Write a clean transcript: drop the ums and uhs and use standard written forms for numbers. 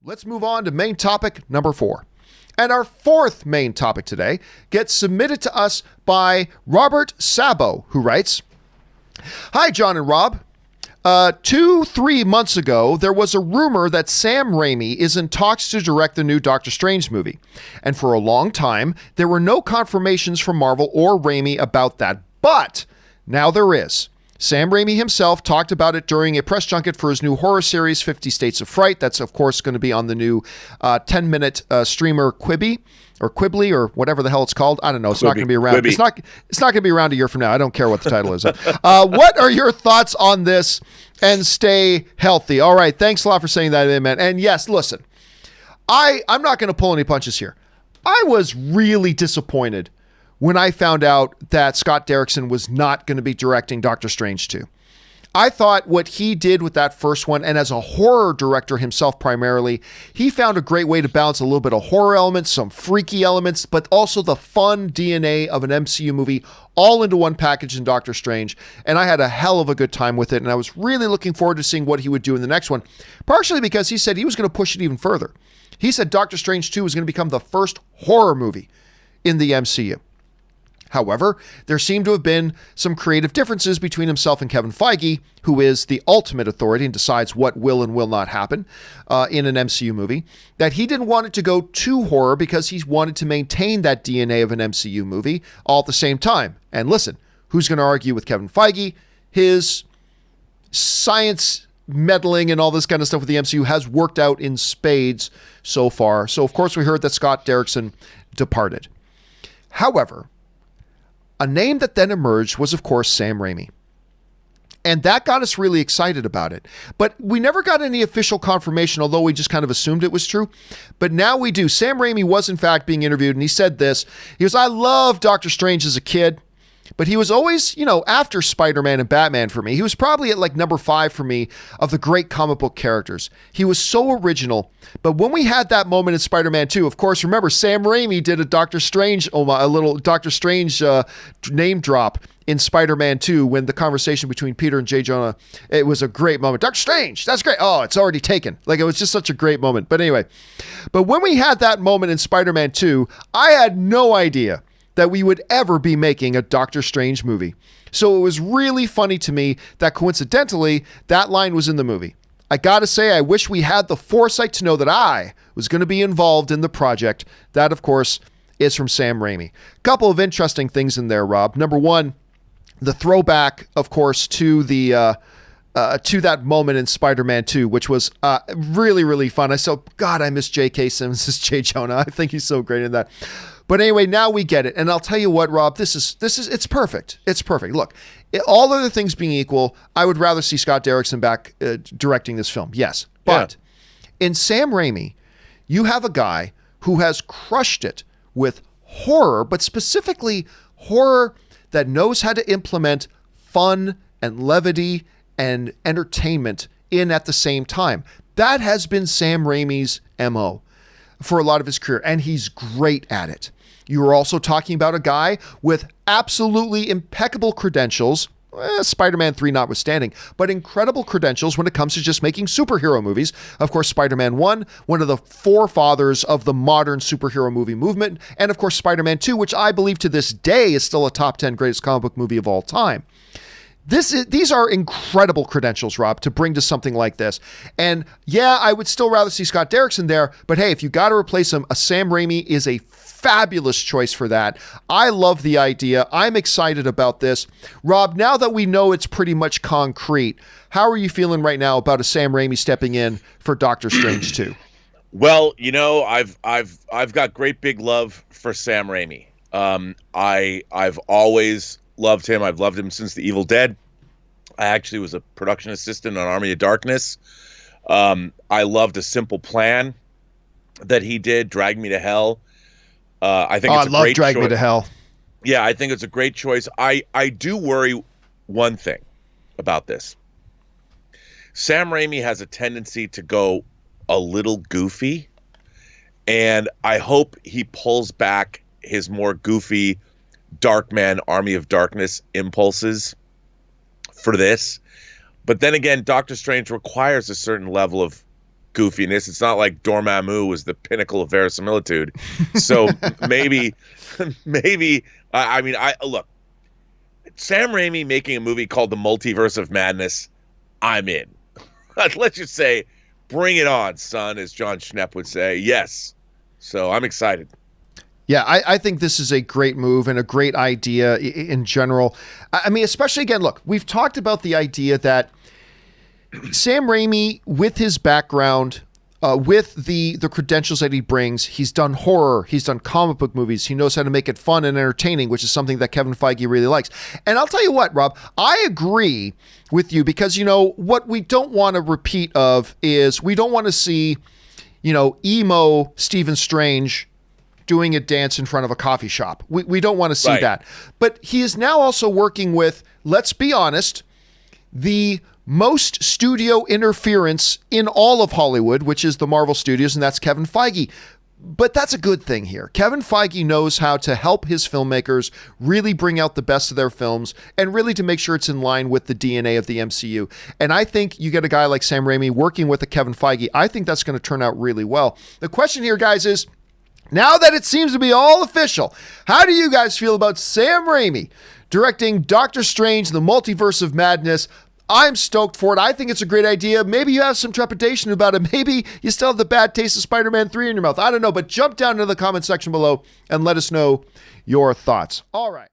Let's move on to main topic number 4. And our fourth main topic today gets submitted to us by Robert Sabo, who writes, "Hi, John and Rob. 2-3 months ago, there was a rumor that Sam Raimi is in talks to direct the new Doctor Strange movie. And for a long time, there were no confirmations from Marvel or Raimi about that. But now there is. Sam Raimi himself talked about it during a press junket for his new horror series, 50 States of Fright. That's, of course, going to be on the new 10-minute streamer Quibi, or Quibbly, or whatever the hell it's called. I don't know. It's not going to be around. It's not going to be around a year from now. I don't care what the title is. What are your thoughts on this? And stay healthy. All right. Thanks a lot for saying that, man. And yes, listen, I'm not going to pull any punches here. I was really disappointed when I found out that Scott Derrickson was not going to be directing Doctor Strange 2. I thought what he did with that first one, and as a horror director himself primarily, he found a great way to balance a little bit of horror elements, some freaky elements, but also the fun DNA of an MCU movie all into one package in Doctor Strange. And I had a hell of a good time with it, and I was really looking forward to seeing what he would do in the next one, partially because he said he was going to push it even further. He said Doctor Strange 2 was going to become the first horror movie in the MCU. However, there seemed to have been some creative differences between himself and Kevin Feige, who is the ultimate authority and decides what will and will not happen in an MCU movie, that he didn't want it to go too horror because he wanted to maintain that DNA of an MCU movie all at the same time. And listen, who's going to argue with Kevin Feige? His science meddling and all this kind of stuff with the MCU has worked out in spades so far. So, of course, we heard that Scott Derrickson departed. However, a name that then emerged was, of course, Sam Raimi. And that got us really excited about it. But we never got any official confirmation, although we just kind of assumed it was true. But now we do. Sam Raimi was, in fact, being interviewed, and he said this. He goes, "I loved Doctor Strange as a kid, but he was always, after Spider-Man and Batman for me. He was probably at like number 5 for me of the great comic book characters. He was so original. But when we had that moment in Spider-Man 2, of course, remember, Sam Raimi did a little Doctor Strange name drop in Spider-Man 2 when the conversation between Peter and J. Jonah, it was a great moment. Doctor Strange, that's great. Oh, it's already taken. Like, it was just such a great moment. But anyway, but when we had that moment in Spider-Man 2, I had no idea that we would ever be making a Doctor Strange movie. So it was really funny to me that coincidentally, that line was in the movie. I gotta say, I wish we had the foresight to know that I was going to be involved in the project. That, of course, is from Sam Raimi. Couple of interesting things in there, Rob. Number one, the throwback, of course, to the to that moment in Spider-Man 2, which was really, really fun. I miss J.K. Simmons as J. Jonah. I think he's so great in that. But anyway, now we get it. And I'll tell you what, Rob, it's perfect. It's perfect. Look, all other things being equal, I would rather see Scott Derrickson back directing this film. Yes. But in Sam Raimi, you have a guy who has crushed it with horror, but specifically horror that knows how to implement fun and levity and entertainment in at the same time. That has been Sam Raimi's MO for a lot of his career, and he's great at it. You were also talking about a guy with absolutely impeccable credentials, Spider-Man 3 notwithstanding, but incredible credentials when it comes to just making superhero movies. Of course, Spider-Man 1, one of the forefathers of the modern superhero movie movement, and of course, Spider-Man 2, which I believe to this day is still a top 10 greatest comic book movie of all time. These are incredible credentials, Rob, to bring to something like this. And yeah, I would still rather see Scott Derrickson there, but hey, if you got to replace him, a Sam Raimi is a fabulous choice for that. I love the idea. I'm excited about this. Rob, now that we know it's pretty much concrete, how are you feeling right now about a Sam Raimi stepping in for Doctor Strange 2? Well, I've got great big love for Sam Raimi. I've always loved him. I've loved him since The Evil Dead. I actually was a production assistant on Army of Darkness. I loved A Simple Plan that he did, Drag Me to Hell. I think it's a great choice. Drag Me to Hell. Yeah, I think it's a great choice. I do worry one thing about this. Sam Raimi has a tendency to go a little goofy, and I hope he pulls back his more goofy Darkman, Army of Darkness impulses for this. But then again, Doctor Strange requires a certain level of goofiness. It's not like Dormammu was the pinnacle of verisimilitude. So maybe I mean, look, Sam Raimi making a movie called The Multiverse of Madness, I'm in. Let's just say, bring it on, son, as John Schnepp would say. Yes. So I'm excited. Yeah, I think this is a great move and a great idea in general. I mean, especially, again, look, we've talked about the idea that Sam Raimi, with his background, with the credentials that he brings, he's done horror, he's done comic book movies, he knows how to make it fun and entertaining, which is something that Kevin Feige really likes. And I'll tell you what, Rob, I agree with you because, what we don't want to repeat of is we don't want to see, emo Stephen Strange doing a dance in front of a coffee shop. We don't want to see that. But he is now also working with, let's be honest, the most studio interference in all of Hollywood, which is the Marvel Studios, and that's Kevin Feige. But that's a good thing here. Kevin Feige knows how to help his filmmakers really bring out the best of their films and really to make sure it's in line with the DNA of the MCU. And I think you get a guy like Sam Raimi working with a Kevin Feige, I think that's going to turn out really well. The question here, guys, is now that it seems to be all official, how do you guys feel about Sam Raimi directing Doctor Strange, The Multiverse of Madness? I'm stoked for it. I think it's a great idea. Maybe you have some trepidation about it. Maybe you still have the bad taste of Spider-Man 3 in your mouth. I don't know, but jump down into the comment section below and let us know your thoughts. All right.